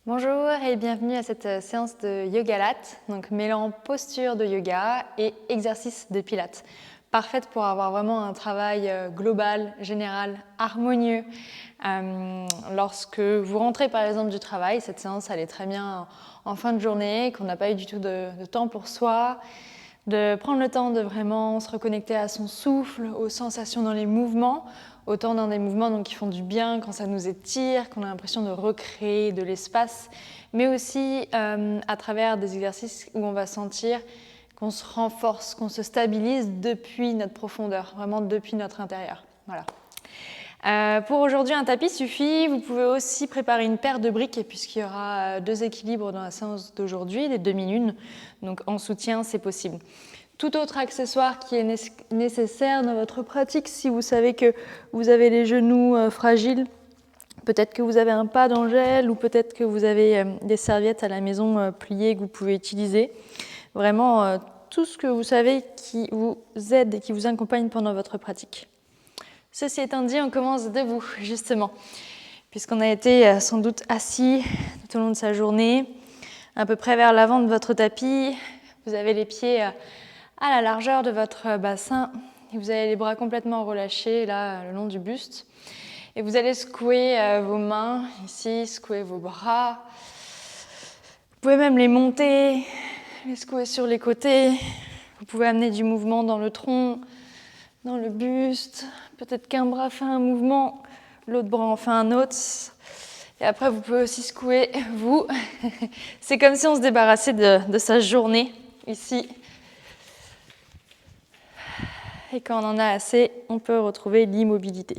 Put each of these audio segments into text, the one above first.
Bonjour et bienvenue à cette séance de Yoga Latte, donc mêlant posture de yoga et exercice de pilates. Parfaite pour avoir vraiment un travail global, général, harmonieux. Lorsque vous rentrez par exemple du travail, cette séance elle est très bien en fin de journée, qu'on n'a pas eu du tout de temps pour soi, de prendre le temps de vraiment se reconnecter à son souffle, aux sensations dans les mouvements, autant dans des mouvements donc, qui font du bien quand ça nous étire, qu'on a l'impression de recréer de l'espace, mais aussi à travers des exercices où on va sentir qu'on se renforce, qu'on se stabilise depuis notre profondeur, vraiment depuis notre intérieur. Voilà. Pour aujourd'hui, un tapis suffit. Vous pouvez aussi préparer une paire de briques puisqu'il y aura 2 équilibres dans la séance d'aujourd'hui, des demi-lunes. Donc en soutien, c'est possible. Tout autre accessoire qui est nécessaire dans votre pratique, si vous savez que vous avez les genoux fragiles, peut-être que vous avez un pad en gel ou peut-être que vous avez des serviettes à la maison pliées que vous pouvez utiliser. Vraiment, tout ce que vous savez qui vous aide et qui vous accompagne pendant votre pratique. Ceci étant dit, on commence debout, justement, puisqu'on a été sans doute assis tout au long de sa journée, à peu près vers l'avant de votre tapis. Vous avez les pieds à la largeur de votre bassin et vous avez les bras complètement relâchés, là, le long du buste. Et vous allez secouer vos mains, ici, secouer vos bras. Vous pouvez même les monter, les secouer sur les côtés. Vous pouvez amener du mouvement dans le tronc, dans le buste. Peut-être qu'un bras fait un mouvement, l'autre bras en fait un autre. Et après, vous pouvez aussi secouer, vous. C'est comme si on se débarrassait de sa journée, ici. Et quand on en a assez, on peut retrouver l'immobilité.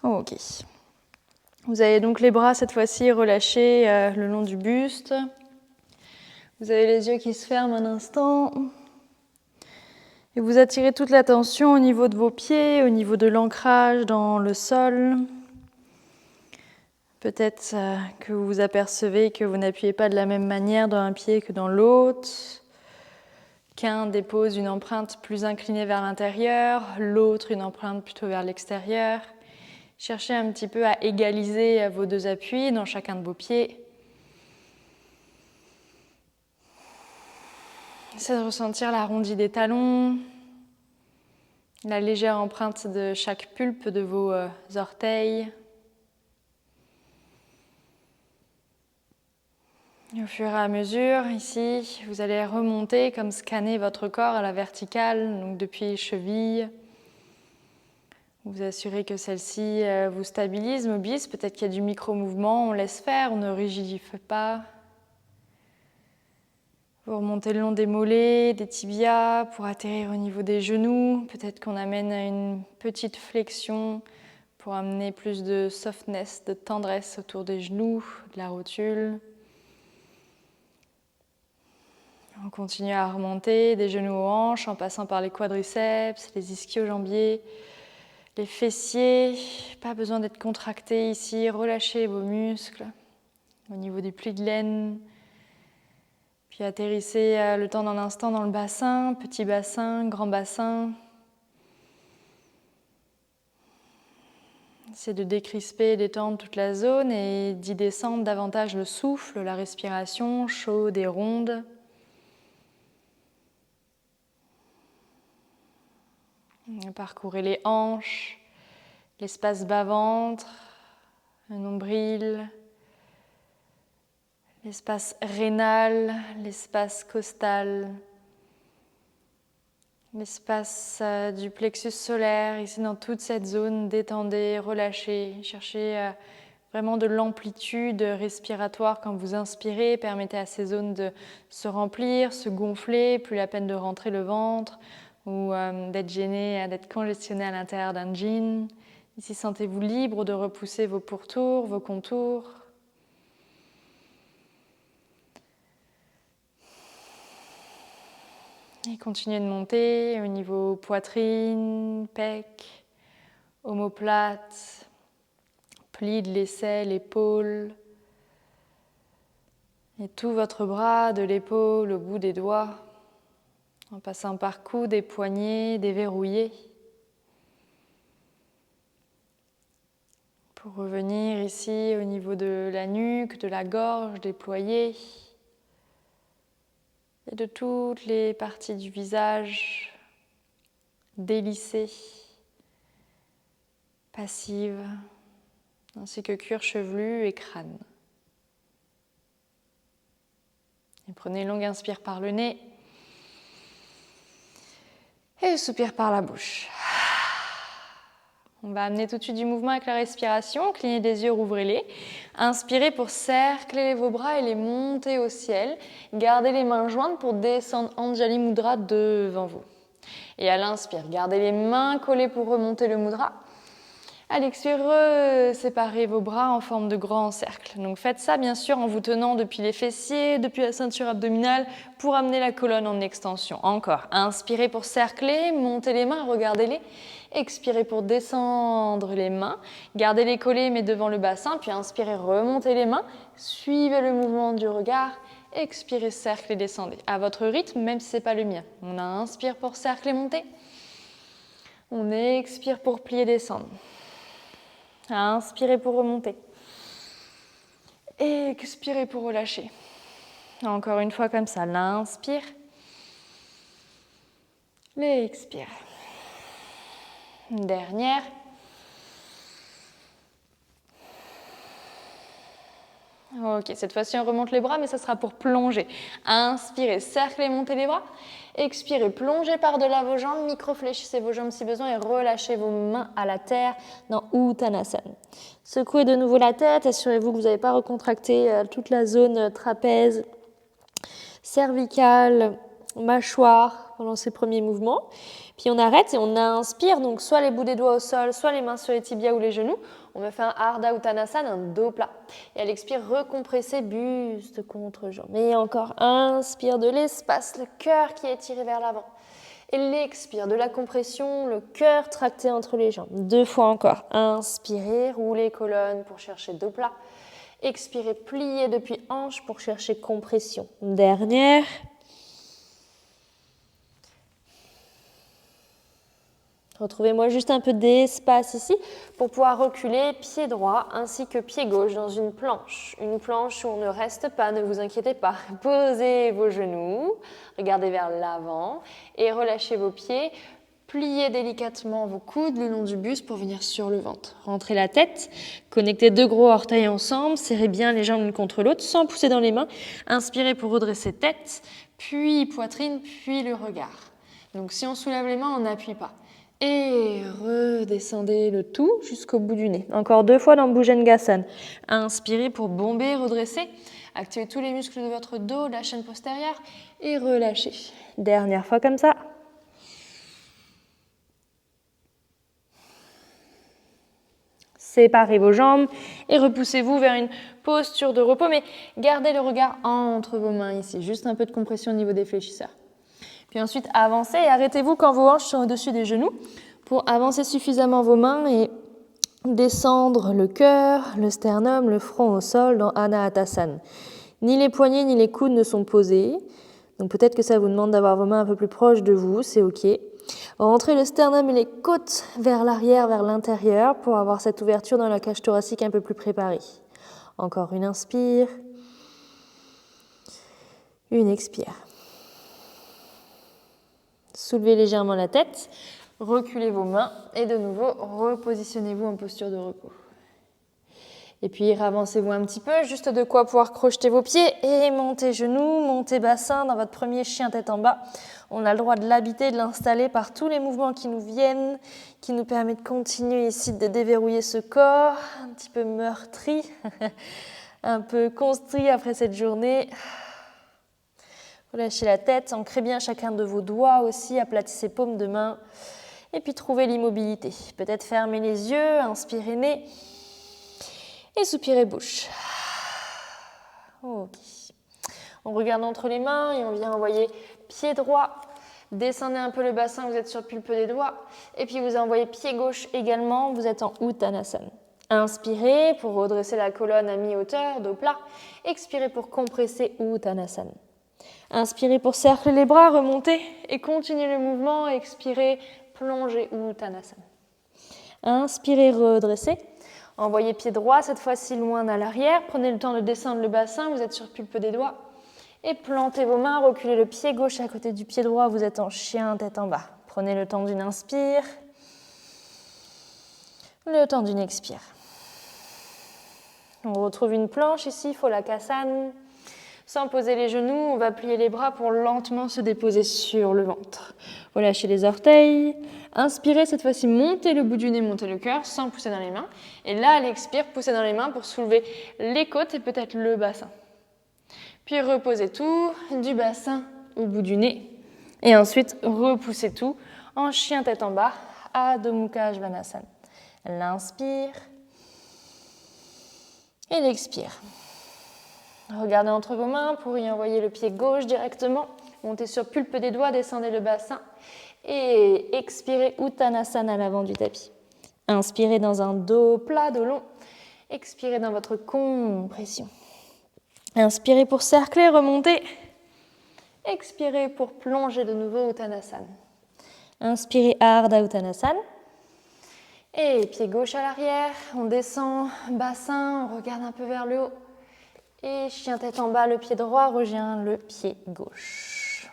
Ok. Vous avez donc les bras, cette fois-ci, relâchés le long du buste. Vous avez les yeux qui se ferment un instant. Et vous attirez toute l'attention au niveau de vos pieds, au niveau de l'ancrage dans le sol. Peut-être que vous vous apercevez que vous n'appuyez pas de la même manière dans un pied que dans l'autre. Qu'un dépose une empreinte plus inclinée vers l'intérieur, l'autre une empreinte plutôt vers l'extérieur. Cherchez un petit peu à égaliser vos 2 appuis dans chacun de vos pieds. Essayez de ressentir l'arrondi des talons, la légère empreinte de chaque pulpe de vos orteils. Et au fur et à mesure, ici, vous allez remonter, comme scanner votre corps à la verticale, donc depuis les chevilles. Vous assurez que celle-ci vous stabilise, mobilise. Peut-être qu'il y a du micro-mouvement, on laisse faire, on ne rigidifie pas. Vous remontez le long des mollets, des tibias, pour atterrir au niveau des genoux. Peut-être qu'on amène à une petite flexion pour amener plus de softness, de tendresse autour des genoux, de la rotule. On continue à remonter des genoux aux hanches en passant par les quadriceps, les ischio-jambiers, les fessiers. Pas besoin d'être contracté ici, relâchez vos muscles au niveau des plis de laine. Puis atterrissez le temps d'un instant dans le bassin, petit bassin, grand bassin. Essayez de décrisper, d'étendre toute la zone et d'y descendre davantage le souffle, la respiration chaude et ronde. Parcourez les hanches, l'espace bas-ventre, le nombril, l'espace rénal, l'espace costal, l'espace du plexus solaire. Ici, dans toute cette zone, détendez, relâchez, cherchez vraiment de l'amplitude respiratoire quand vous inspirez. Permettez à ces zones de se remplir, se gonfler, plus la peine de rentrer le ventre ou d'être gêné, d'être congestionné à l'intérieur d'un jean. Ici, sentez-vous libre de repousser vos pourtours, vos contours. Et continuez de monter au niveau poitrine, pec, omoplate, pli de l'aisselle, épaule. Et tout votre bras, de l'épaule au bout des doigts, en passant par coudes et poignets déverrouillés. Pour revenir ici au niveau de la nuque, de la gorge déployée et de toutes les parties du visage délissées, passives, ainsi que cuir chevelu et crâne. Et prenez une longue inspire par le nez et soupire par la bouche. On va amener tout de suite du mouvement avec la respiration. Clignez des yeux, rouvrez-les. Inspirez pour cercler vos bras et les monter au ciel. Gardez les mains jointes pour descendre Anjali Mudra devant vous. Et à l'inspire, gardez les mains collées pour remonter le mudra. À l'expire, séparez vos bras en forme de grand cercle. Donc faites ça bien sûr en vous tenant depuis les fessiers, depuis la ceinture abdominale pour amener la colonne en extension. Encore, inspirez pour cercler, montez les mains, regardez-les. Expirez pour descendre les mains, gardez-les collés mais devant le bassin, puis inspirez, remontez les mains, suivez le mouvement du regard, expirez, cercle et descendez. À votre rythme, même si ce n'est pas le mien. On inspire pour cercle et monter. On expire pour plier, descendre. Inspirez pour remonter. Expirez pour relâcher. Encore une fois comme ça. L'inspire. L'expire. Dernière. Ok, cette fois-ci on remonte les bras, mais ça sera pour plonger. Inspirez, cerclez, montez les bras. Expirez, plongez par-delà vos jambes, micro-fléchissez vos jambes si besoin et relâchez vos mains à la terre dans Uttanasana. Secouez de nouveau la tête, assurez-vous que vous n'avez pas recontracté toute la zone trapèze, cervicale, mâchoire pendant ces premiers mouvements. Puis on arrête et on inspire, donc soit les bouts des doigts au sol, soit les mains sur les tibias ou les genoux. On me fait un Ardha Uttanasana, un dos plat. Et à l'expire, recompressez buste contre jambe. Et encore, inspire de l'espace, le cœur qui est tiré vers l'avant. Et l'expire de la compression, le cœur tracté entre les jambes. 2 fois encore. Inspirez, roulez colonne pour chercher dos plat. Expirez, pliez depuis hanche pour chercher compression. Dernière. Retrouvez-moi juste un peu d'espace ici pour pouvoir reculer pied droit ainsi que pied gauche dans une planche. Une planche où on ne reste pas, ne vous inquiétez pas. Posez vos genoux, regardez vers l'avant et relâchez vos pieds. Pliez délicatement vos coudes le long du buste pour venir sur le ventre. Rentrez la tête, connectez 2 gros orteils ensemble, serrez bien les jambes l'une contre l'autre sans pousser dans les mains. Inspirez pour redresser tête, puis poitrine, puis le regard. Donc si on soulève les mains, on n'appuie pas. Et redescendez le tout jusqu'au bout du nez. Encore 2 fois dans Bhujangasana. Inspirez pour bomber, redresser. Activez tous les muscles de votre dos, la chaîne postérieure et relâchez. Dernière fois comme ça. Séparez vos jambes et repoussez-vous vers une posture de repos, mais gardez le regard entre vos mains ici. Juste un peu de compression au niveau des fléchisseurs. Puis ensuite, avancez et arrêtez-vous quand vos hanches sont au-dessus des genoux pour avancer suffisamment vos mains et descendre le cœur, le sternum, le front au sol dans Anahatasana. Ni les poignets ni les coudes ne sont posés. Donc peut-être que ça vous demande d'avoir vos mains un peu plus proches de vous, c'est OK. Rentrez le sternum et les côtes vers l'arrière, vers l'intérieur pour avoir cette ouverture dans la cage thoracique un peu plus préparée. Encore une inspire. Une expire. Soulevez légèrement la tête, reculez vos mains et de nouveau repositionnez-vous en posture de repos. Et puis avancez-vous un petit peu, juste de quoi pouvoir crocheter vos pieds et montez genoux, montez bassin dans votre premier chien tête en bas. On a le droit de l'habiter, de l'installer par tous les mouvements qui nous viennent, qui nous permettent de continuer ici de déverrouiller ce corps, un petit peu meurtri, un peu construit après cette journée. Relâchez la tête, ancrez bien chacun de vos doigts aussi, aplatissez paumes de main. Et puis trouvez l'immobilité. Peut-être fermez les yeux, inspirez nez. Et soupirez bouche. Ok. On regarde entre les mains et on vient envoyer pied droit. Descendez un peu le bassin, vous êtes sur le pulpe des doigts. Et puis vous envoyez pied gauche également, vous êtes en Uttanasana. Inspirez pour redresser la colonne à mi-hauteur, dos plat. Expirez pour compresser Uttanasana. Inspirez pour cercler les bras, remonter et continuez le mouvement. Expirez, plongez Uttanasana. Inspirez, redressez. Envoyez pied droit, cette fois-ci loin à l'arrière. Prenez le temps de descendre le bassin, vous êtes sur pulpe des doigts. Et plantez vos mains, reculez le pied gauche à côté du pied droit, vous êtes en chien, tête en bas. Prenez le temps d'une inspire, le temps d'une expire. On retrouve une planche ici, Pholakasana. Sans poser les genoux, on va plier les bras pour lentement se déposer sur le ventre. Relâchez les orteils. Inspirez, cette fois-ci, montez le bout du nez, montez le cœur sans pousser dans les mains. Et là, à l'expire, poussez dans les mains pour soulever les côtes et peut-être le bassin. Puis reposez tout du bassin au bout du nez. Et ensuite, repoussez tout en chien tête en bas, Adho Mukha Svanasana. L'inspire et l'expire. Regardez entre vos mains pour y envoyer le pied gauche directement. Montez sur pulpe des doigts, descendez le bassin. Et expirez Uttanasana à l'avant du tapis. Inspirez dans un dos plat, dos long. Expirez dans votre compression. Inspirez pour cercler, remonter. Expirez pour plonger de nouveau Uttanasana. Inspirez Ardha Uttanasana. Et pied gauche à l'arrière. On descend, bassin, on regarde un peu vers le haut. Et chien tête en bas, le pied droit rejoint le pied gauche.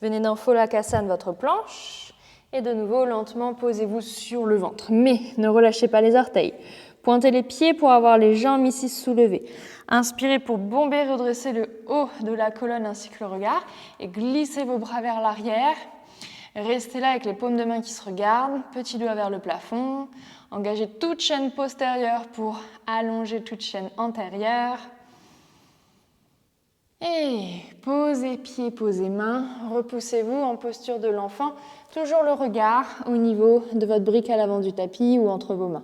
Venez dans Pholakasana, votre planche. Et de nouveau, lentement, posez-vous sur le ventre. Mais ne relâchez pas les orteils. Pointez les pieds pour avoir les jambes ici soulevées. Inspirez pour bomber, redresser le haut de la colonne ainsi que le regard. Et glissez vos bras vers l'arrière. Restez là avec les paumes de main qui se regardent. Petit doigt vers le plafond. Engagez toute chaîne postérieure pour allonger toute chaîne antérieure. Et posez pieds, posez mains. Repoussez-vous en posture de l'enfant. Toujours le regard au niveau de votre brique à l'avant du tapis ou entre vos mains.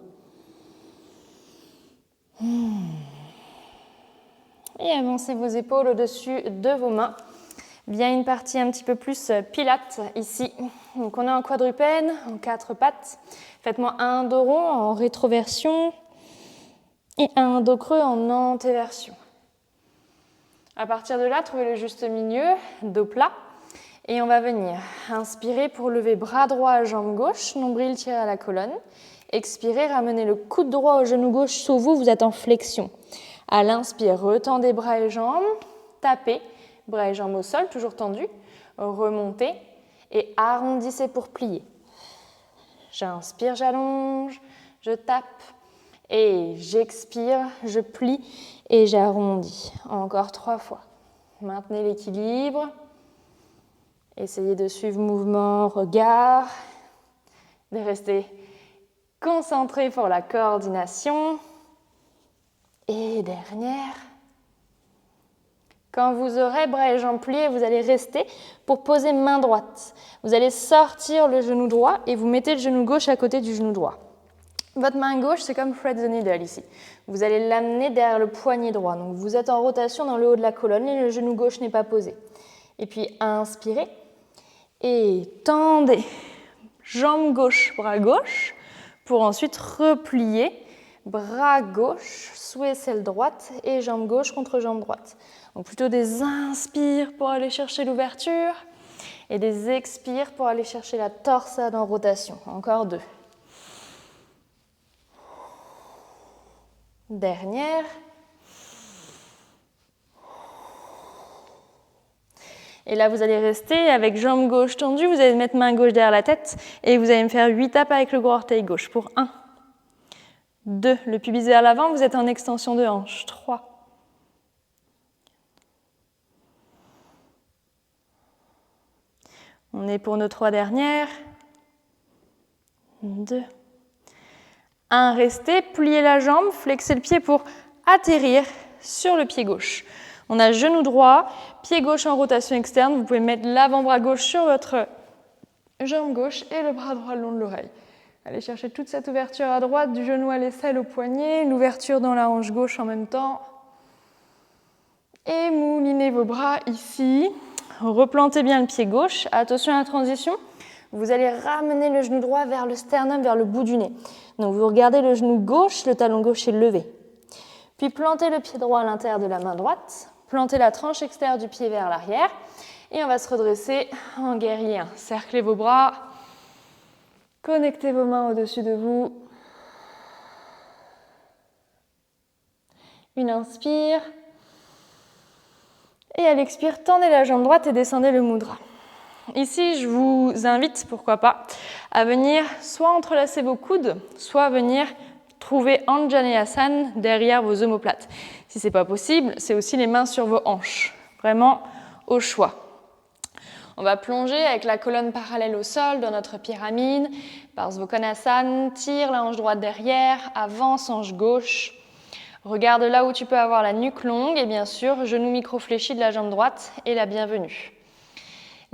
Et avancez vos épaules au-dessus de vos mains. Bien une partie un petit peu plus pilate ici. Donc on est en quadrupède, en 4 pattes. Faites-moi un dos rond en rétroversion et un dos creux en antéversion. À partir de là, trouvez le juste milieu, dos plat. Et on va venir inspirer pour lever bras droit à jambe gauche, nombril tiré à la colonne. Expirez, ramenez le coude droit au genou gauche sous vous, vous êtes en flexion. À l'inspire, retendez bras et jambes, tapez, bras et jambes au sol, toujours tendus. Remontez et arrondissez pour plier. J'inspire, j'allonge, je tape et j'expire, je plie et j'arrondis. Encore 3 fois. Maintenez l'équilibre. Essayez de suivre mouvement, regard, de rester concentré pour la coordination. Et dernière. Quand vous aurez bras et jambes pliés, vous allez rester pour poser main droite. Vous allez sortir le genou droit et vous mettez le genou gauche à côté du genou droit. Votre main gauche, c'est comme thread the needle ici. Vous allez l'amener derrière le poignet droit. Donc vous êtes en rotation dans le haut de la colonne et le genou gauche n'est pas posé. Et puis inspirez et tendez. Jambe gauche, bras gauche, pour ensuite replier. Bras gauche sous aisselle droite et jambe gauche contre jambe droite. Donc plutôt des inspires pour aller chercher l'ouverture et des expires pour aller chercher la torsade en rotation. Encore 2. Dernière. Et là, vous allez rester avec jambe gauche tendue. Vous allez mettre main gauche derrière la tête et vous allez me faire 8 tapes avec le gros orteil gauche. Pour 1, 2, le pubis vers l'avant, vous êtes en extension de hanche. 3. On est pour nos 3 dernières. 2. 1, restez, pliez la jambe, flexez le pied pour atterrir sur le pied gauche. On a genou droit, pied gauche en rotation externe. Vous pouvez mettre l'avant-bras gauche sur votre jambe gauche et le bras droit le long de l'oreille. Allez chercher toute cette ouverture à droite, du genou à l'aisselle au poignet, l'ouverture dans la hanche gauche en même temps. Et moulinez vos bras ici. Replantez bien le pied gauche. Attention à la transition. Vous allez ramener le genou droit vers le sternum, vers le bout du nez. Donc vous regardez le genou gauche, le talon gauche est levé. Puis plantez le pied droit à l'intérieur de la main droite. Plantez la tranche extérieure du pied vers l'arrière. Et on va se redresser en guerrier 1. Cerclez vos bras. Connectez vos mains au-dessus de vous. Une inspire. Et à l'expire, tendez la jambe droite et descendez le mudra. Ici, je vous invite, pourquoi pas, à venir soit entrelacer vos coudes, soit venir trouver Anjaneyasana derrière vos omoplates. Si ce n'est pas possible, c'est aussi les mains sur vos hanches. Vraiment au choix. On va plonger avec la colonne parallèle au sol dans notre pyramide. Parsvakonasana, tire la hanche droite derrière, avance hanche gauche. Regarde là où tu peux avoir la nuque longue et bien sûr, genou micro-fléchi de la jambe droite et la bienvenue.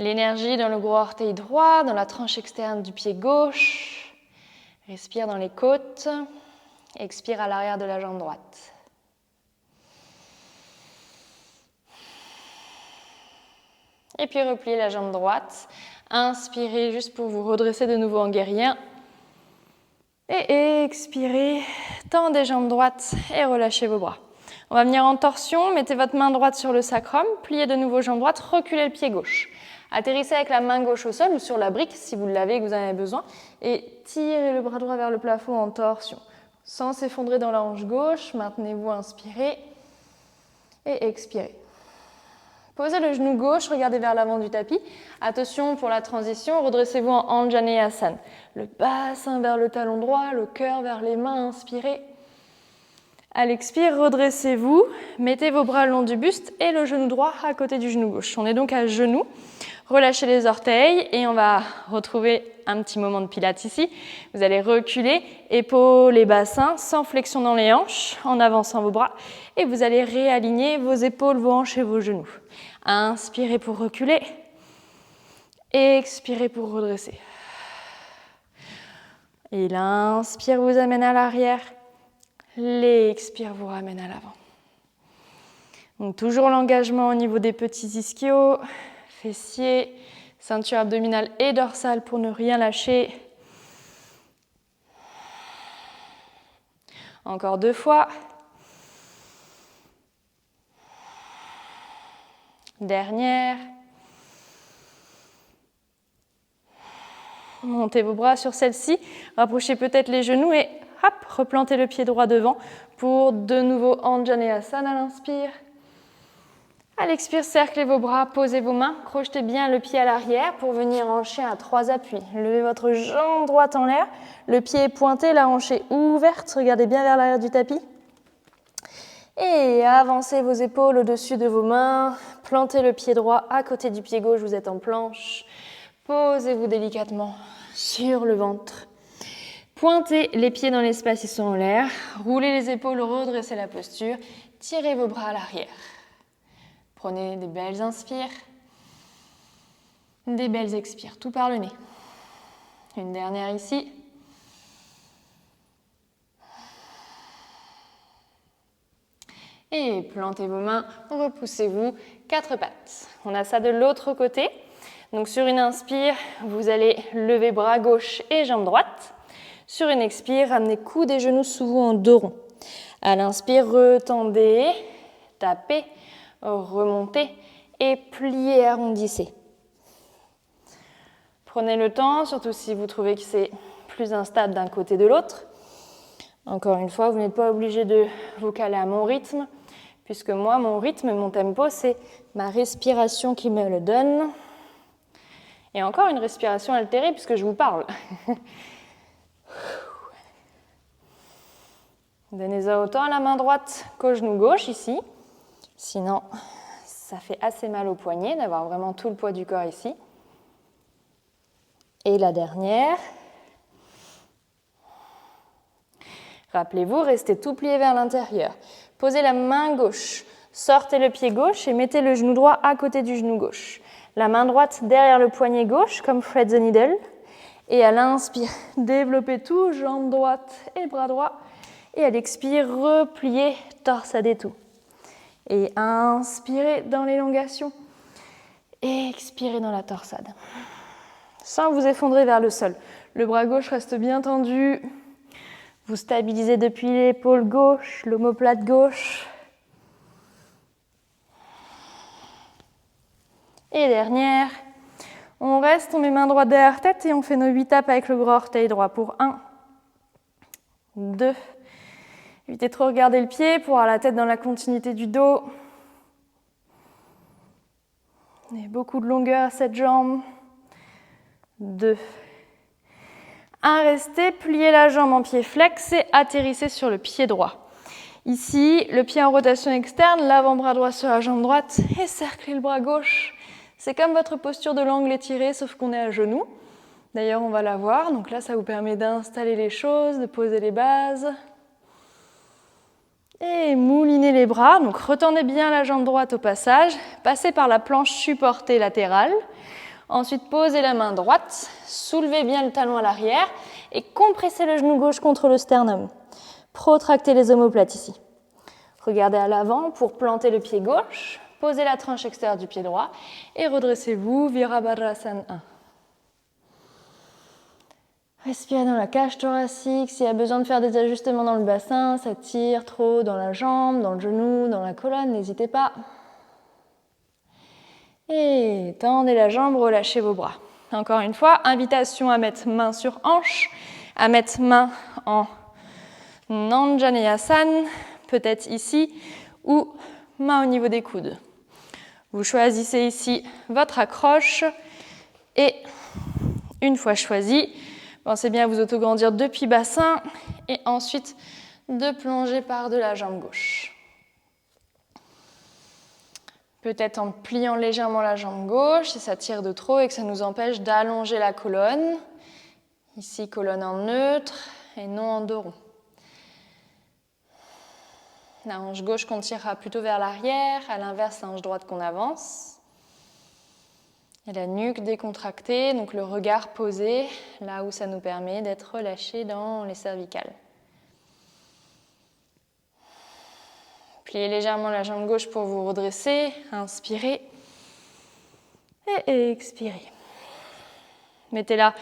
L'énergie dans le gros orteil droit, dans la tranche externe du pied gauche. Respire dans les côtes. Expire à l'arrière de la jambe droite. Et puis repliez la jambe droite. Inspirez juste pour vous redresser de nouveau en guerrier. Et expirez, tendez jambes droites et relâchez vos bras. On va venir en torsion, mettez votre main droite sur le sacrum, pliez de nouveau jambe droite, reculez le pied gauche. Atterrissez avec la main gauche au sol ou sur la brique si vous l'avez et que vous en avez besoin. Et tirez le bras droit vers le plafond en torsion. Sans s'effondrer dans la hanche gauche, maintenez-vous, inspirez et expirez. Posez le genou gauche, regardez vers l'avant du tapis. Attention pour la transition, redressez-vous en Anjaneyasana. Le bassin vers le talon droit, le cœur vers les mains, inspirez. À l'expire, redressez-vous, mettez vos bras le long du buste et le genou droit à côté du genou gauche. On est donc à genoux. Relâchez les orteils et on va retrouver un petit moment de pilates ici. Vous allez reculer, épaules et bassins, sans flexion dans les hanches, en avançant vos bras. Et vous allez réaligner vos épaules, vos hanches et vos genoux. Inspirez pour reculer. Expirez pour redresser. Et l'inspire vous amène à l'arrière. L'expire vous ramène à l'avant. Donc toujours l'engagement au niveau des petits ischios, fessiers, ceinture abdominale et dorsale pour ne rien lâcher. Encore 2 fois. Dernière. Montez vos bras sur celle-ci, rapprochez peut-être les genoux et hop, replantez le pied droit devant pour de nouveau Anjaneyasana à l'inspire. À l'expire, cerclez vos bras, posez vos mains, crochetez bien le pied à l'arrière pour venir en chien à 3 appuis. Levez votre jambe droite en l'air, le pied est pointé, la hanche est ouverte, regardez bien vers l'arrière du tapis. Et avancez vos épaules au-dessus de vos mains, plantez le pied droit à côté du pied gauche, vous êtes en planche. Posez-vous délicatement sur le ventre. Pointez les pieds dans l'espace, ils sont en l'air. Roulez les épaules, redressez la posture. Tirez vos bras à l'arrière. Prenez des belles inspires. Des belles expires, tout par le nez. Une dernière ici. Et plantez vos mains, repoussez-vous, 4 pattes. On a ça de l'autre côté. Donc sur une inspire, vous allez lever bras gauche et jambe droite. Sur une expire, ramenez coudes et genoux sous vous en dos rond. À l'inspire, retendez, tapez, remontez et pliez, arrondissez. Prenez le temps, surtout si vous trouvez que c'est plus instable d'un côté de l'autre. Encore une fois, vous n'êtes pas obligé de vous caler à mon rythme, puisque moi, mon rythme, mon tempo, c'est ma respiration qui me le donne. Et encore une respiration altérée puisque je vous parle. Donnez-en autant à la main droite qu'au genou gauche ici. Sinon, ça fait assez mal au poignet d'avoir vraiment tout le poids du corps ici. Et la dernière. Rappelez-vous, restez tout plié vers l'intérieur. Posez la main gauche, sortez le pied gauche et mettez le genou droit à côté du genou gauche. La main droite derrière le poignet gauche, comme thread the needle. Et à l'inspire, développez tout, jambe droite et bras droit. Et à l'expire, repliez, torsadez tout. Et inspirez dans l'élongation. Et expirez dans la torsade. Sans vous effondrer vers le sol. Le bras gauche reste bien tendu. Vous stabilisez depuis l'épaule gauche, l'omoplate gauche. Et dernière, on reste, on met main droite derrière tête et on fait nos 8 tapes avec le gros orteil droit pour 1, 2, Évitez de trop regarder le pied pour avoir la tête dans la continuité du dos. Et beaucoup de longueur à cette jambe. 2. 1, restez, pliez la jambe en pied flex et atterrissez sur le pied droit. Ici, le pied en rotation externe, l'avant-bras droit sur la jambe droite et cerclez le bras gauche. C'est comme votre posture de l'angle étiré, sauf qu'on est à genoux. D'ailleurs, on va la voir. Donc là, ça vous permet d'installer les choses, de poser les bases. Et moulinez les bras. Donc retendez bien la jambe droite au passage. Passez par la planche supportée latérale. Ensuite, posez la main droite. Soulevez bien le talon à l'arrière et compressez le genou gauche contre le sternum. Protractez les omoplates ici. Regardez à l'avant pour planter le pied gauche. Posez la tranche extérieure du pied droit et redressez-vous, Virabhadrasana 1. Respirez dans la cage thoracique. S'il y a besoin de faire des ajustements dans le bassin, ça tire trop dans la jambe, dans le genou, dans la colonne, n'hésitez pas. Et tendez la jambe, relâchez vos bras. Encore une fois, invitation à mettre main sur hanche, à mettre main en Anjaneyasana, peut-être ici, ou main au niveau des coudes. Vous choisissez ici votre accroche et une fois choisi, pensez bien à vous autograndir depuis bassin et ensuite de plonger par de la jambe gauche. Peut-être en pliant légèrement la jambe gauche si ça tire de trop et que ça nous empêche d'allonger la colonne. Ici, colonne en neutre et non en dos rond. La hanche gauche qu'on tirera plutôt vers l'arrière, à l'inverse, la hanche droite qu'on avance. Et la nuque décontractée, donc le regard posé, là où ça nous permet d'être relâché dans les cervicales. Pliez légèrement la jambe gauche pour vous redresser, inspirez et expirez. Mettez la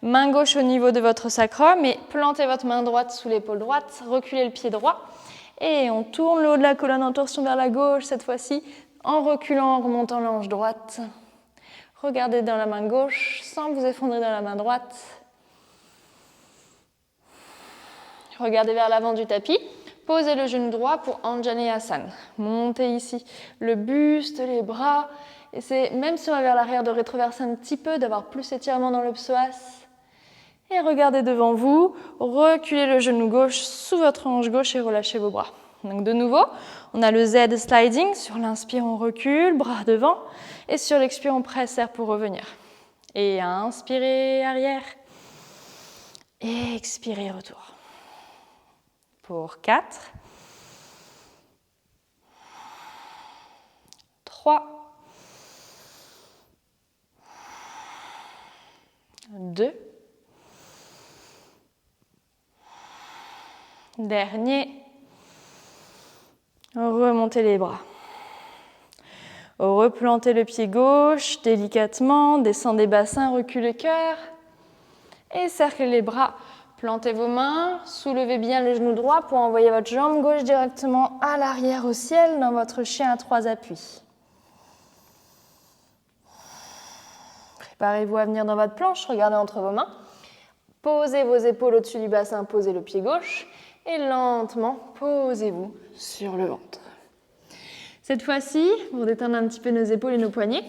main gauche au niveau de votre sacrum et plantez votre main droite sous l'épaule droite, reculez le pied droit. Et on tourne le haut de la colonne en torsion vers la gauche, cette fois-ci, en reculant, en remontant la hanche droite. Regardez dans la main gauche, sans vous effondrer dans la main droite. Regardez vers l'avant du tapis. Posez le genou droit pour Anjaneyasana. Montez ici le buste, les bras. Essayez, même si on va vers l'arrière, de rétroverser un petit peu, d'avoir plus d'étirement dans le psoas. Et regardez devant vous, reculez le genou gauche sous votre hanche gauche et relâchez vos bras. Donc de nouveau, on a le Z sliding. Sur l'inspire, on recule, bras devant. Et sur l'expire, on presse, serre pour revenir. Et inspirez, arrière. Et expirez, retour. Pour 4. 3. 2. Dernier. Remontez les bras. Replantez le pied gauche délicatement, descendez bassin, reculez le cœur et cerclez les bras. Plantez vos mains, soulevez bien le genou droit pour envoyer votre jambe gauche directement à l'arrière au ciel dans votre chien à 3 appuis. Préparez-vous à venir dans votre planche, regardez entre vos mains. Posez vos épaules au-dessus du bassin, posez le pied gauche et lentement posez-vous sur le ventre. Cette fois-ci, pour détendre un petit peu nos épaules et nos poignets,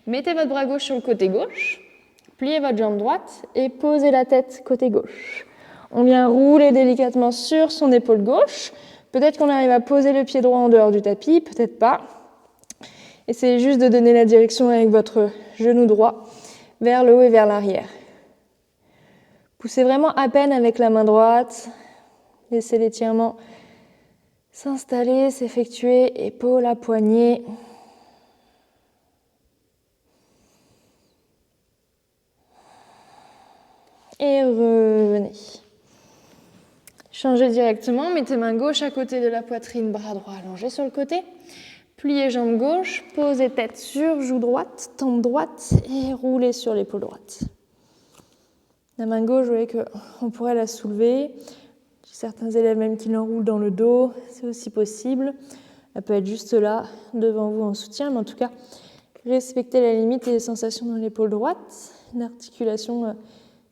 mettez votre bras gauche sur le côté gauche, pliez votre jambe droite et posez la tête côté gauche. On vient rouler délicatement sur son épaule gauche. Peut-être qu'on arrive à poser le pied droit en dehors du tapis, peut-être pas. Essayez juste de donner la direction avec votre genou droit vers le haut et vers l'arrière. Poussez vraiment à peine avec la main droite. Laissez l'étirement s'installer, s'effectuer, épaule à poignet. Et revenez. Changez directement, mettez main gauche à côté de la poitrine, bras droit allongé sur le côté. Pliez jambe gauche, posez tête sur joue droite, tempe droite et roulez sur l'épaule droite. La main gauche, vous voyez qu'on pourrait la soulever. J'ai certains élèves même qui l'enroulent dans le dos, c'est aussi possible. Elle peut être juste là, devant vous en soutien, mais en tout cas, respectez la limite et les sensations dans l'épaule droite. Une articulation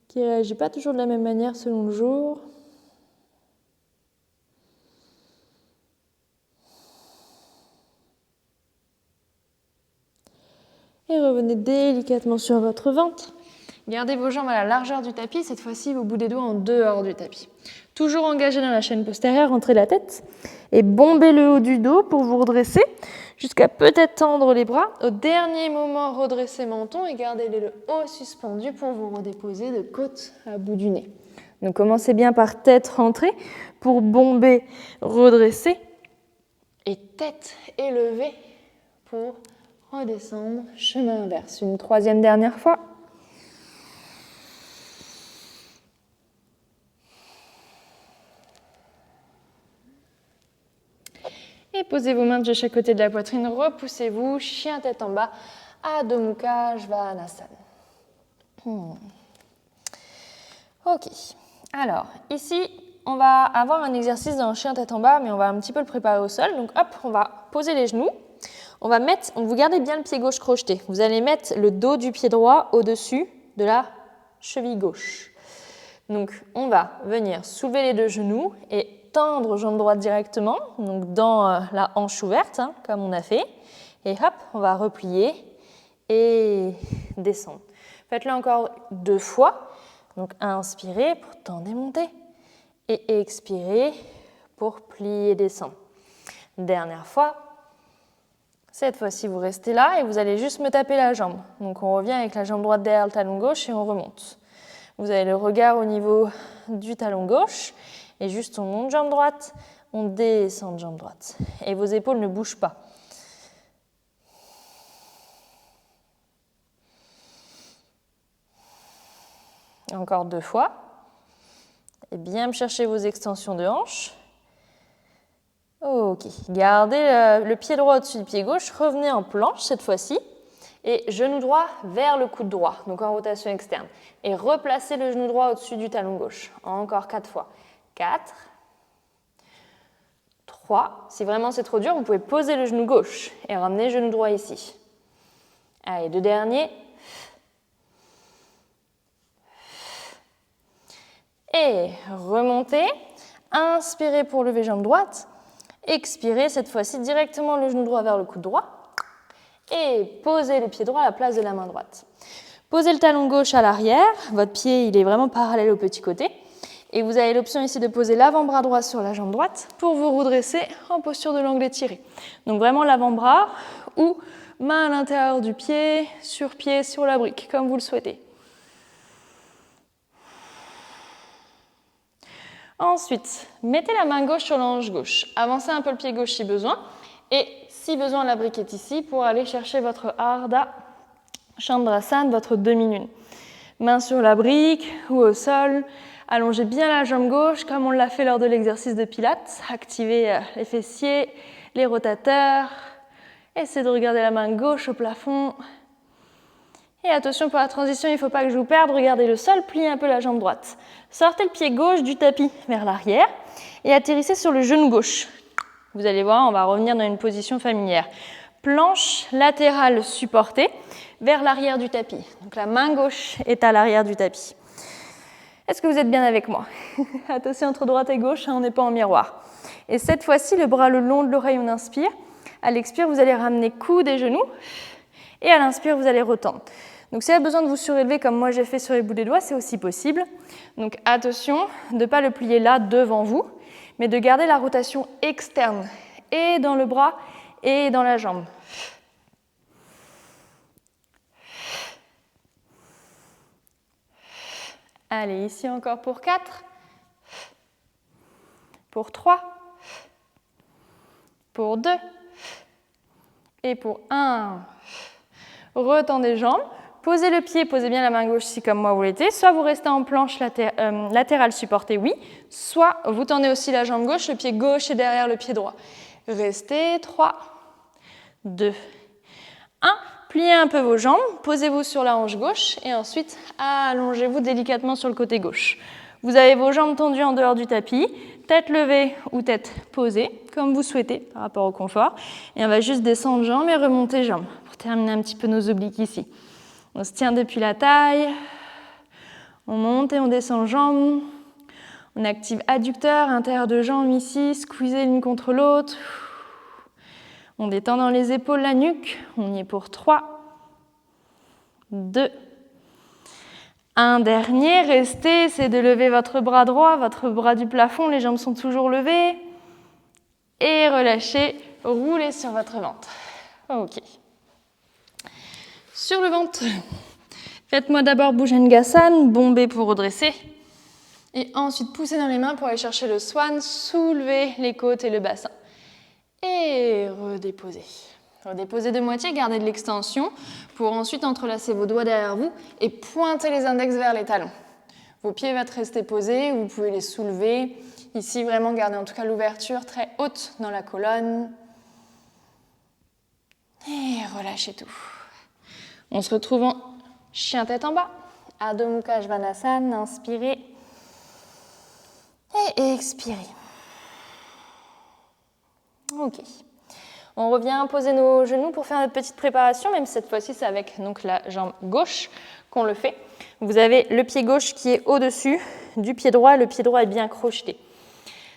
qui ne réagit pas toujours de la même manière selon le jour. Et revenez délicatement sur votre ventre. Gardez vos jambes à la largeur du tapis, cette fois-ci vos bouts des doigts en dehors du tapis. Toujours engagé dans la chaîne postérieure, rentrez la tête et bombez le haut du dos pour vous redresser jusqu'à peut-être tendre les bras. Au dernier moment, redressez menton et gardez-les le haut suspendu pour vous redéposer de côte à bout du nez. Donc commencez bien par tête rentrée pour bomber, redresser et tête élevée pour redescendre, chemin inverse. Une troisième dernière fois. Et posez vos mains de chaque côté de la poitrine, repoussez-vous, chien tête en bas, Adho Mukha Svanasana. Ok, alors ici on va avoir un exercice dans chien tête en bas, mais on va un petit peu le préparer au sol. Donc hop, on va poser les genoux, vous gardez bien le pied gauche crocheté. Vous allez mettre le dos du pied droit au-dessus de la cheville gauche. Donc on va venir soulever les deux genoux et tendre jambe droite directement, donc dans la hanche ouverte, comme on a fait. Et hop, on va replier et descendre. Faites-le encore 2 fois. Donc inspirez pour tendre et monter. Et expirez pour plier et descendre. Dernière fois. Cette fois-ci, vous restez là et vous allez juste me taper la jambe. Donc on revient avec la jambe droite derrière le talon gauche et on remonte. Vous avez le regard au niveau du talon gauche. Et juste on monte jambe droite, on descend jambe droite. Et vos épaules ne bougent pas. Encore 2 fois. Et bien me chercher vos extensions de hanche. Ok, gardez le pied droit au-dessus du pied gauche. Revenez en planche cette fois-ci. Et genou droit vers le coude droit, donc en rotation externe. Et replacez le genou droit au-dessus du talon gauche. Encore 4 fois. 4, 3, si vraiment c'est trop dur, vous pouvez poser le genou gauche et ramener le genou droit ici. Allez, 2 derniers. Et remontez, inspirez pour lever jambe droite, expirez cette fois-ci directement le genou droit vers le coude droit et posez le pied droit à la place de la main droite. Posez le talon gauche à l'arrière, votre pied il est vraiment parallèle au petit côté. Et vous avez l'option ici de poser l'avant-bras droit sur la jambe droite pour vous redresser en posture de l'angle étiré. Donc vraiment l'avant-bras ou main à l'intérieur du pied, sur la brique, comme vous le souhaitez. Ensuite, mettez la main gauche sur la hanche gauche. Avancez un peu le pied gauche si besoin. Et si besoin, la brique est ici pour aller chercher votre Ardha Chandrasana, votre demi-lune. Main sur la brique ou au sol. Allongez bien la jambe gauche comme on l'a fait lors de l'exercice de Pilates. Activez les fessiers, les rotateurs. Essayez de regarder la main gauche au plafond. Et attention pour la transition, il ne faut pas que je vous perde. Regardez le sol, pliez un peu la jambe droite. Sortez le pied gauche du tapis vers l'arrière et atterrissez sur le genou gauche. Vous allez voir, on va revenir dans une position familière. Planche latérale supportée vers l'arrière du tapis. Donc la main gauche est à l'arrière du tapis. Est-ce que vous êtes bien avec moi? Attention entre droite et gauche, on n'est pas en miroir. Et cette fois-ci, le bras le long de l'oreille, on inspire. À l'expire, vous allez ramener coude et genoux. Et à l'inspire, vous allez retendre. Donc si vous avez besoin de vous surélever comme moi j'ai fait sur les bouts des doigts, c'est aussi possible. Donc attention de ne pas le plier là devant vous, mais de garder la rotation externe et dans le bras et dans la jambe. Allez, ici encore pour 4, pour 3, pour 2 et pour 1. Retendez les jambes, posez le pied, posez bien la main gauche ici comme moi vous l'étiez, soit vous restez en planche latérale supportée, oui, soit vous tendez aussi la jambe gauche, le pied gauche est derrière le pied droit. Restez, 3, 2, 1. Pliez un peu vos jambes, posez-vous sur la hanche gauche et ensuite allongez-vous délicatement sur le côté gauche. Vous avez vos jambes tendues en dehors du tapis, tête levée ou tête posée, comme vous souhaitez par rapport au confort. Et on va juste descendre jambes et remonter jambes pour terminer un petit peu nos obliques ici. On se tient depuis la taille, on monte et on descend jambes. On active adducteur, intérieur de jambes ici, squeezez l'une contre l'autre. On détend dans les épaules, la nuque. On y est pour 3, 2. Un dernier, restez, c'est de lever votre bras droit, votre bras du plafond, les jambes sont toujours levées. Et relâchez, roulez sur votre ventre. Ok. Sur le ventre, faites-moi d'abord Bhujangasana, bombez pour redresser. Et ensuite, poussez dans les mains pour aller chercher le swan, soulevez les côtes et le bassin. Et redéposez. Redéposez de moitié, gardez de l'extension pour ensuite entrelacer vos doigts derrière vous et pointer les index vers les talons. Vos pieds vont rester posés, vous pouvez les soulever. Ici, vraiment, gardez en tout cas l'ouverture très haute dans la colonne. Et relâchez tout. On se retrouve en chien tête en bas. Adho Mukha Svanasana, inspirez. Et expirez. Ok. On revient poser nos genoux pour faire notre petite préparation, même cette fois-ci c'est avec donc, la jambe gauche qu'on le fait. Vous avez le pied gauche qui est au-dessus du pied droit, le pied droit est bien crocheté.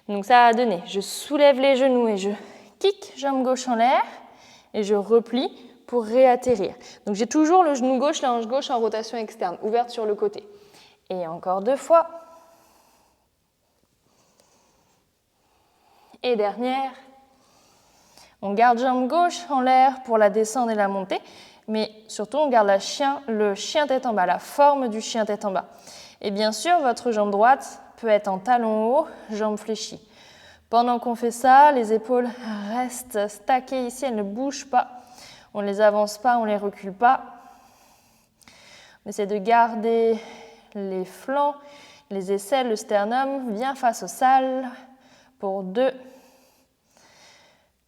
Donc ça va donner, je soulève les genoux et je kick, jambe gauche en l'air et je replie pour réatterrir. Donc j'ai toujours le genou gauche, la hanche gauche en rotation externe, ouverte sur le côté. Et encore 2 fois. Et dernière. On garde jambe gauche en l'air pour la descente et la montée, mais surtout on garde le chien tête en bas, la forme du chien tête en bas. Et bien sûr, votre jambe droite peut être en talon haut, jambe fléchie. Pendant qu'on fait ça, les épaules restent stackées ici, elles ne bougent pas. On ne les avance pas, on ne les recule pas. On essaie de garder les flancs, les aisselles, le sternum bien face au sol. Pour 2.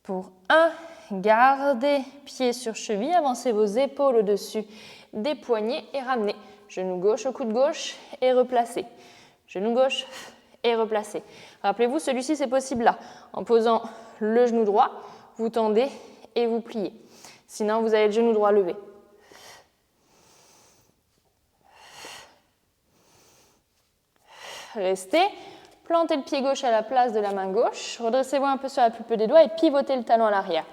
Pour 1, gardez pied sur cheville, avancez vos épaules au-dessus des poignets et ramenez. Genou gauche au coude gauche et replacez. Genou gauche et replacez. Rappelez-vous, celui-ci c'est possible là. En posant le genou droit, vous tendez et vous pliez. Sinon, vous avez le genou droit levé. Restez. Plantez le pied gauche à la place de la main gauche, redressez-vous un peu sur la pulpe des doigts et pivotez le talon à l'arrière.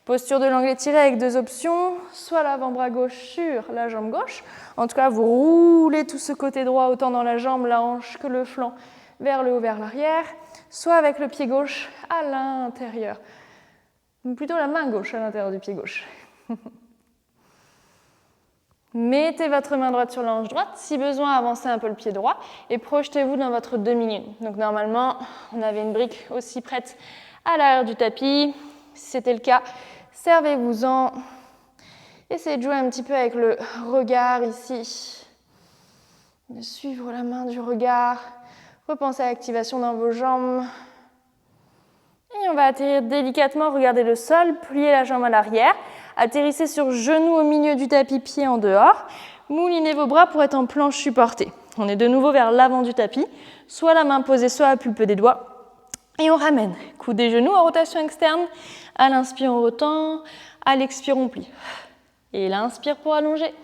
Posture de l'angle étiré avec 2 options, soit l'avant-bras gauche sur la jambe gauche, en tout cas vous roulez tout ce côté droit autant dans la jambe, la hanche que le flanc vers le haut, vers l'arrière, soit avec le pied gauche à l'intérieur, ou plutôt la main gauche à l'intérieur du pied gauche. Mettez votre main droite sur la hanche droite, si besoin avancez un peu le pied droit et projetez-vous dans votre demi-lune. Donc normalement, on avait une brique aussi prête à l'arrière du tapis. Si c'était le cas, servez-vous-en. Essayez de jouer un petit peu avec le regard ici, de suivre la main du regard. Repensez à l'activation dans vos jambes. Et on va atterrir délicatement, regardez le sol, pliez la jambe à l'arrière. Atterrissez sur genou au milieu du tapis, pied en dehors. Moulinez vos bras pour être en planche supportée. On est de nouveau vers l'avant du tapis, soit la main posée, soit à pulpe des doigts. Et on ramène. Coude des genoux en rotation externe. À l'inspire, on retend. À l'expire, on plie. Et l'inspire pour allonger.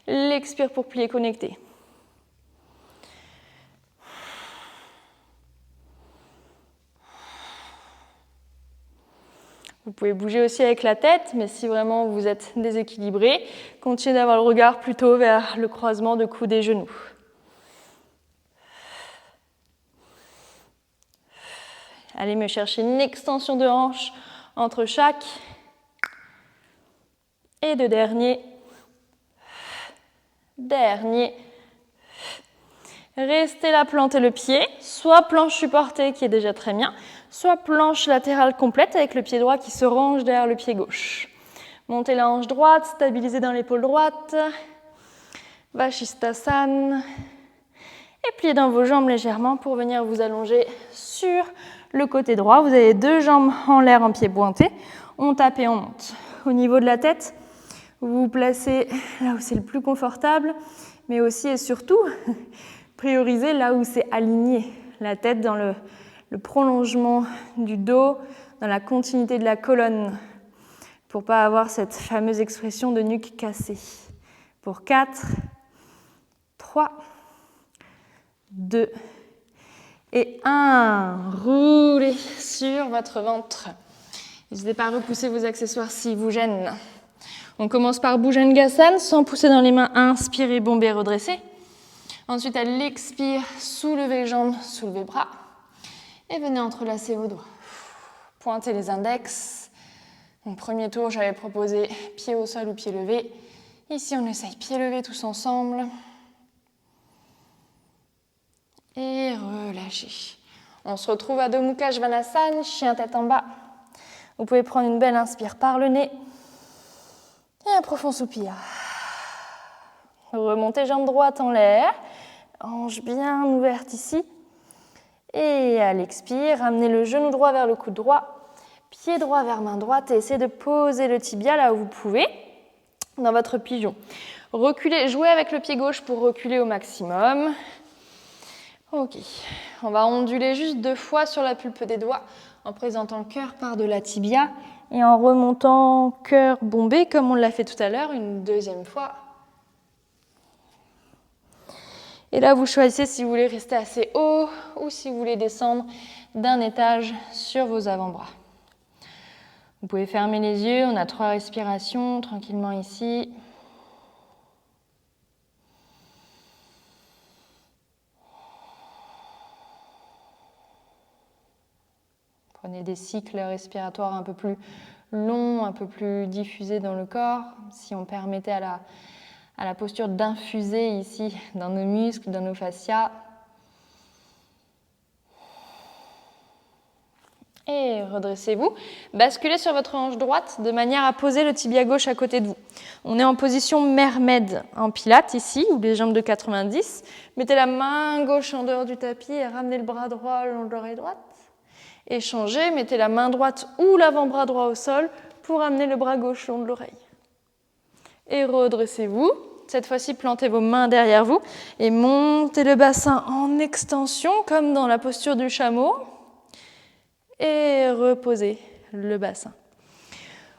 L'expire pour plier, connecter. Vous pouvez bouger aussi avec la tête, mais si vraiment vous êtes déséquilibré, continuez d'avoir le regard plutôt vers le croisement de coudes et genoux. Allez me chercher une extension de hanche entre chaque. Et de dernier. Dernier. Restez là, plantez le pied, soit planche supportée qui est déjà très bien, soit planche latérale complète avec le pied droit qui se range derrière le pied gauche. Montez la hanche droite, stabilisez dans l'épaule droite. Vashisthasana. Et pliez dans vos jambes légèrement pour venir vous allonger sur le côté droit. Vous avez 2 jambes en l'air en pied pointé. On tape et on monte. Au niveau de la tête, vous vous placez là où c'est le plus confortable, mais aussi et surtout, priorisez là où c'est aligné. La tête dans le prolongement du dos, dans la continuité de la colonne, pour ne pas avoir cette fameuse expression de nuque cassée. Pour 4, 3, 2 et 1. Roulez sur votre ventre. N'hésitez pas à repousser vos accessoires s'ils vous gênent. On commence par Bhujangasana, sans pousser dans les mains, inspirez, bombez, redressez. Ensuite, à l'expire, soulevez les jambes, soulevez les bras. Et venez entrelacer vos doigts. Pointez les index. Donc, premier tour, j'avais proposé pied au sol ou pied levé. Ici, on essaye pied levé tous ensemble. Et relâchez. On se retrouve à Adho Mukha Svanasana, chien tête en bas. Vous pouvez prendre une belle inspire par le nez. Et un profond soupir. Remontez jambe droite en l'air. Hanche bien ouverte ici. Et à l'expire, ramenez le genou droit vers le coude droit. Pied droit vers main droite. Et essayez de poser le tibia là où vous pouvez, dans votre pigeon. Reculez, jouez avec le pied gauche pour reculer au maximum. Ok, on va onduler juste 2 fois sur la pulpe des doigts en présentant le cœur par de la tibia et en remontant cœur bombé comme on l'a fait tout à l'heure, une 2e fois. Et là, vous choisissez si vous voulez rester assez haut ou si vous voulez descendre d'un étage sur vos avant-bras. Vous pouvez fermer les yeux, on a 3 respirations tranquillement ici. Prenez des cycles respiratoires un peu plus longs, un peu plus diffusés dans le corps. Si on permettait à la posture d'infuser ici dans nos muscles, dans nos fascias. Et redressez-vous. Basculez sur votre hanche droite de manière à poser le tibia gauche à côté de vous. On est en position mermaid en pilates ici, ou les jambes de 90. Mettez la main gauche en dehors du tapis et ramenez le bras droit le long de l'oreille droite. Échangez, mettez la main droite ou l'avant-bras droit au sol pour amener le bras gauche le long de l'oreille. Et redressez-vous. Cette fois-ci, plantez vos mains derrière vous et montez le bassin en extension, comme dans la posture du chameau. Et reposez le bassin.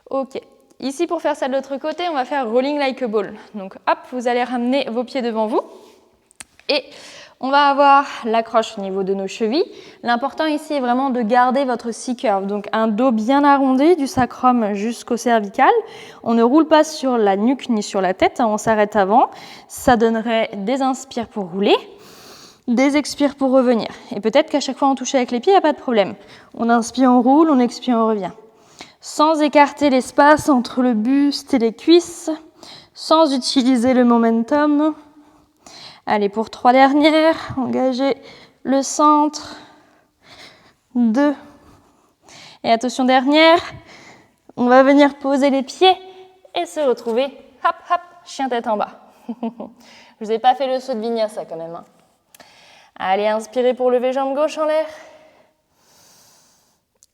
Ok. Ici, pour faire ça de l'autre côté, on va faire rolling like a ball. Donc, hop, vous allez ramener vos pieds devant vous. Et on va avoir l'accroche au niveau de nos chevilles. L'important ici est vraiment de garder votre C-curve, donc un dos bien arrondi du sacrum jusqu'au cervical. On ne roule pas sur la nuque ni sur la tête, on s'arrête avant. Ça donnerait des inspires pour rouler, des expires pour revenir. Et peut-être qu'à chaque fois on touche avec les pieds, il n'y a pas de problème. On inspire, on roule, on expire, on revient. Sans écarter l'espace entre le buste et les cuisses, sans utiliser le momentum. Allez, pour 3 dernières, engagez le centre. 2. Et attention, dernière, on va venir poser les pieds et se retrouver, hop, hop, chien tête en bas. Je vous ai pas fait le saut de vinyasa quand même. Hein. Allez, inspirez pour lever jambe gauche en l'air.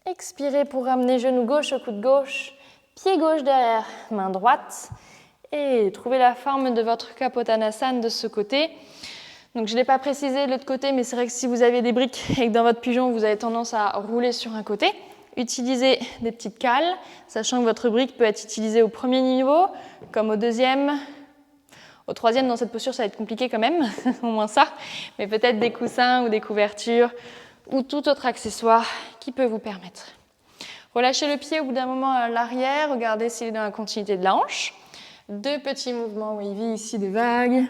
Expirez pour ramener genou gauche au coude gauche, pied gauche derrière, main droite. Et trouvez la forme de votre Kapotanasana de ce côté. Donc je ne l'ai pas précisé de l'autre côté, mais c'est vrai que si vous avez des briques et que dans votre pigeon, vous avez tendance à rouler sur un côté, utilisez des petites cales, sachant que votre brique peut être utilisée au premier niveau, comme au deuxième. Au troisième, dans cette posture, ça va être compliqué quand même, au moins ça. Mais peut-être des coussins ou des couvertures ou tout autre accessoire qui peut vous permettre. Relâchez le pied au bout d'un moment à l'arrière, regardez s'il est dans la continuité de la hanche. 2 petits mouvements wavy ici de vagues,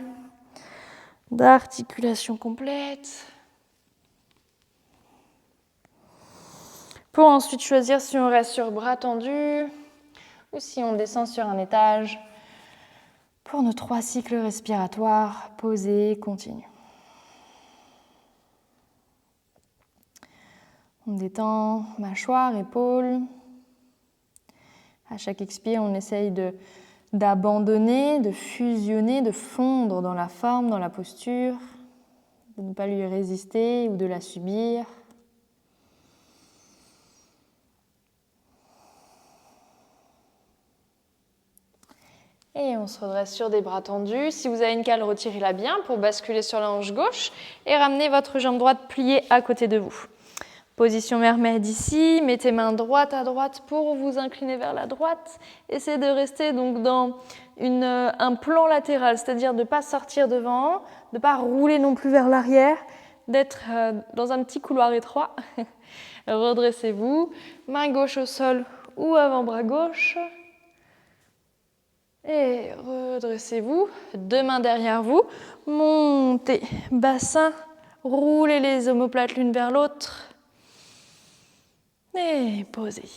d'articulation complète. Pour ensuite choisir si on reste sur bras tendus ou si on descend sur un étage. Pour nos 3 cycles respiratoires, posés, continue. On détend mâchoire, épaules. À chaque expire, on essaye d'abandonner, de fusionner, de fondre dans la forme, dans la posture, de ne pas lui résister ou de la subir. Et on se redresse sur des bras tendus. Si vous avez une cale, retirez-la bien pour basculer sur la hanche gauche et ramenez votre jambe droite pliée à côté de vous. Position mermaid ici, mettez main droite à droite pour vous incliner vers la droite. Essayez de rester donc dans un plan latéral, c'est-à-dire de ne pas sortir devant, de ne pas rouler non plus vers l'arrière, d'être dans un petit couloir étroit. Redressez-vous, main gauche au sol ou avant-bras gauche. Et redressez-vous, 2 mains derrière vous, montez, bassin, roulez les omoplates l'une vers l'autre et posez.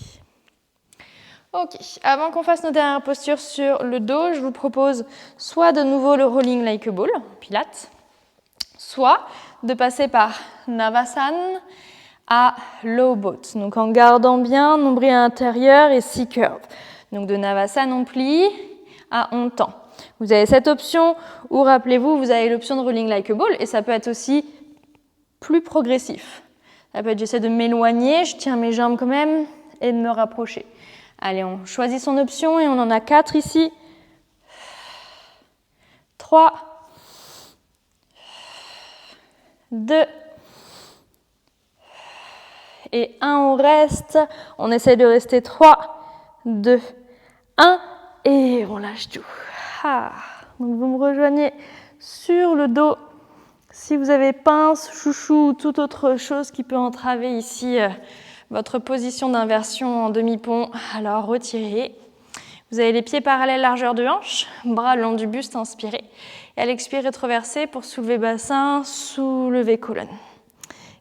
Ok, avant qu'on fasse nos dernières postures sur le dos, je vous propose soit de nouveau le rolling like a ball, pilates, soit de passer par Navasana à low boat, donc en gardant bien nombril intérieur et six curves. Donc de Navasana on plie à on tend. Vous avez cette option ou rappelez-vous, vous avez l'option de rolling like a ball et ça peut être aussi plus progressif. Ça peut être j'essaie de m'éloigner, je tiens mes jambes quand même et de me rapprocher. Allez, on choisit son option et on en a 4 ici. 3, 2 et 1, on reste. On essaie de rester 3, 2, 1 et on lâche tout. Ah. Donc vous me rejoignez sur le dos. Si vous avez pince, chouchou ou toute autre chose qui peut entraver ici votre position d'inversion en demi-pont, alors retirez. Vous avez les pieds parallèles largeur de hanche, bras le long du buste, inspirez. Et à l'expire, rétroversez pour soulever bassin, soulever colonne.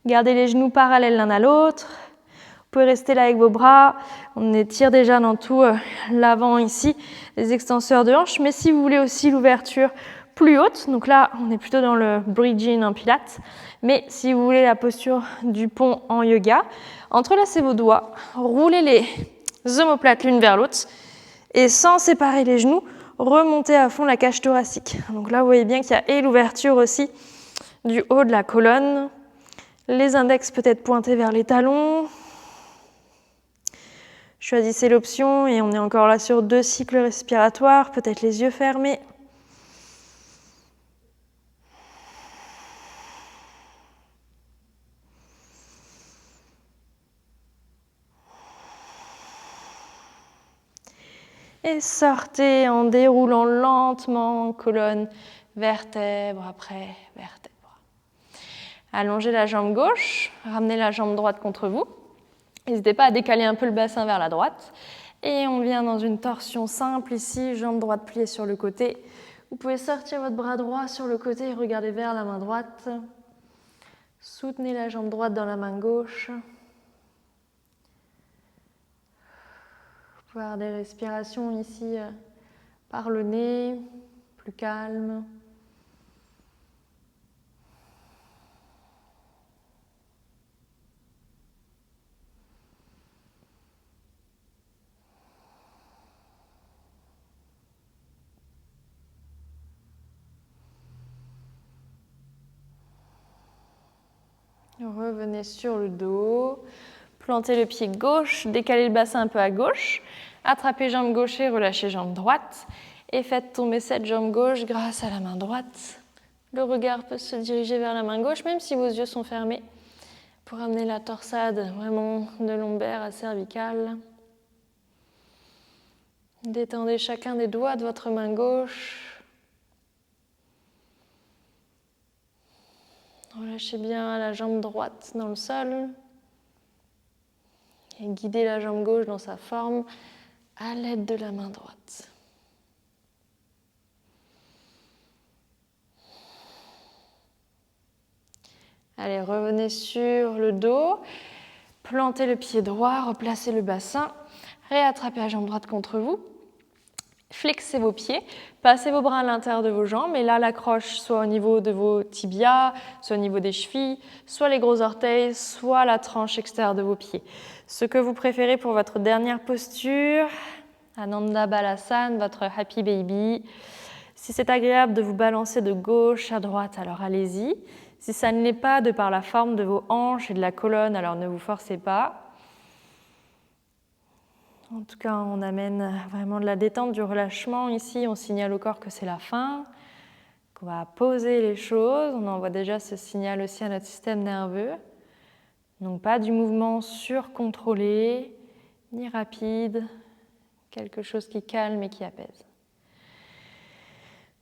Gardez les genoux parallèles l'un à l'autre. Vous pouvez rester là avec vos bras. On étire déjà dans tout l'avant ici, les extenseurs de hanche. Mais si vous voulez aussi l'ouverture plus haute, donc là on est plutôt dans le bridging en pilates, mais si vous voulez la posture du pont en yoga, entrelacez vos doigts, roulez les omoplates l'une vers l'autre et sans séparer les genoux, remontez à fond la cage thoracique. Donc là vous voyez bien qu'il y a et l'ouverture aussi du haut de la colonne, les index peut-être pointés vers les talons. Choisissez l'option et on est encore là sur 2 cycles respiratoires, peut-être les yeux fermés. Et sortez en déroulant lentement, colonne, vertèbre après vertèbre. Allongez la jambe gauche, ramenez la jambe droite contre vous. N'hésitez pas à décaler un peu le bassin vers la droite. Et on vient dans une torsion simple ici, jambe droite pliée sur le côté. Vous pouvez sortir votre bras droit sur le côté et regarder vers la main droite. Soutenez la jambe droite dans la main gauche. Vous pouvez avoir des respirations ici par le nez, plus calme. Revenez sur le dos, plantez le pied gauche, décalez le bassin un peu à gauche, attrapez jambe gauche et relâchez jambe droite et faites tomber cette jambe gauche grâce à la main droite. Le regard peut se diriger vers la main gauche, même si vos yeux sont fermés, pour amener la torsade vraiment de lombaire à cervicale. Détendez chacun des doigts de votre main gauche. Relâchez bien la jambe droite dans le sol et guidez la jambe gauche dans sa forme à l'aide de la main droite. Allez, revenez sur le dos, plantez le pied droit, replacez le bassin, réattrapez la jambe droite contre vous. Flexez vos pieds, passez vos bras à l'intérieur de vos jambes et là l'accroche soit au niveau de vos tibias, soit au niveau des chevilles, soit les gros orteils, soit la tranche extérieure de vos pieds. Ce que vous préférez pour votre dernière posture, Ananda Balasana, votre Happy Baby. Si c'est agréable de vous balancer de gauche à droite, alors allez-y. Si ça ne l'est pas, de par la forme de vos hanches et de la colonne, alors ne vous forcez pas. En tout cas, on amène vraiment de la détente, du relâchement. Ici, on signale au corps que c'est la fin, qu'on va poser les choses. On envoie déjà ce signal aussi à notre système nerveux. Donc pas du mouvement surcontrôlé, ni rapide, quelque chose qui calme et qui apaise.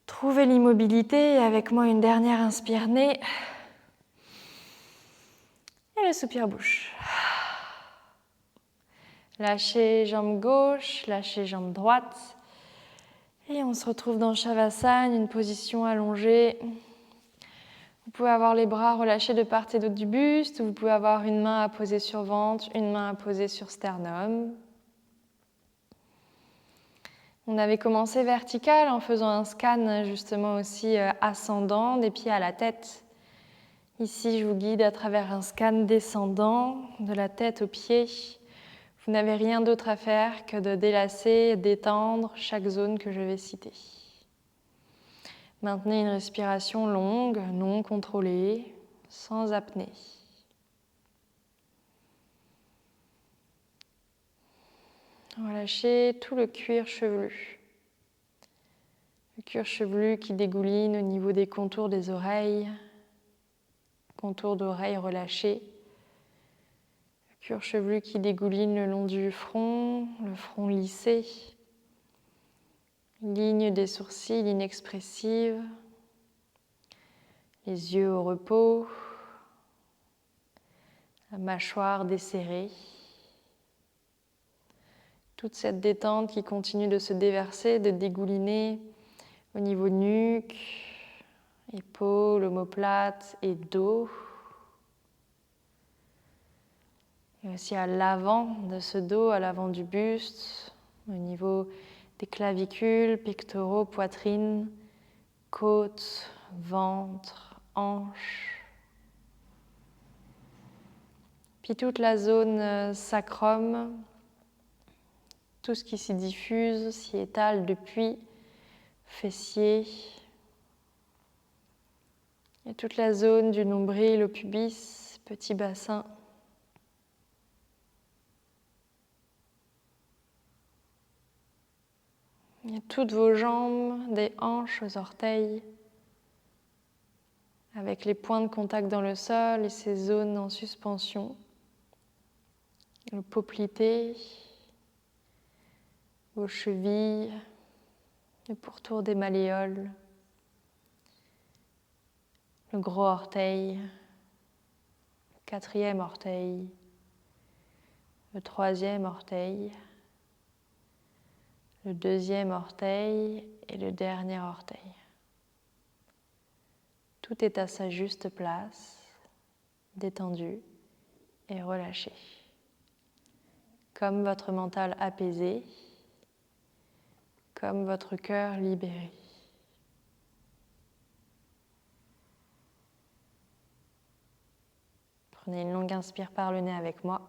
Trouvez l'immobilité et avec moi une dernière inspire-nez. Et le soupir bouche. Lâchez jambe gauche, lâchez jambe droite. Et on se retrouve dans Shavasana, une position allongée. Vous pouvez avoir les bras relâchés de part et d'autre du buste, vous pouvez avoir une main à poser sur ventre, une main à poser sur sternum. On avait commencé vertical en faisant un scan justement aussi ascendant des pieds à la tête. Ici, je vous guide à travers un scan descendant de la tête aux pieds. Vous n'avez rien d'autre à faire que de délasser, détendre chaque zone que je vais citer. Maintenez une respiration longue, non contrôlée, sans apnée. Relâchez tout le cuir chevelu. Le cuir chevelu qui dégouline au niveau des contours des oreilles, contours d'oreilles relâchés. Le cuir chevelu qui dégouline le long du front, le front lissé. Ligne des sourcils inexpressive. Les yeux au repos. La mâchoire desserrée. Toute cette détente qui continue de se déverser, de dégouliner au niveau nuque, épaules, omoplate et dos. Et aussi à l'avant de ce dos, à l'avant du buste, au niveau des clavicules, pectoraux, poitrine, côtes, ventre, hanches. Puis toute la zone sacrum, tout ce qui s'y diffuse, s'y étale depuis fessier. Et toute la zone du nombril au pubis, petit bassin. Et toutes vos jambes, des hanches aux orteils, avec les points de contact dans le sol et ces zones en suspension. Le poplité, vos chevilles, le pourtour des malléoles, le gros orteil, le quatrième orteil, le troisième orteil, le deuxième orteil et le dernier orteil. Tout est à sa juste place, détendu et relâché. Comme votre mental apaisé, comme votre cœur libéré. Prenez une longue inspire par le nez avec moi.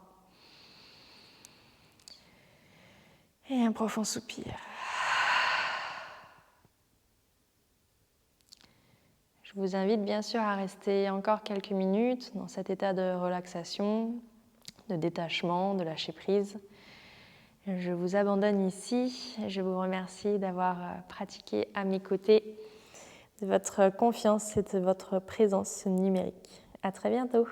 Et un profond soupir. Je vous invite bien sûr à rester encore quelques minutes dans cet état de relaxation, de détachement, de lâcher prise. Je vous abandonne ici. Je vous remercie d'avoir pratiqué à mes côtés, de votre confiance et de votre présence numérique. À très bientôt.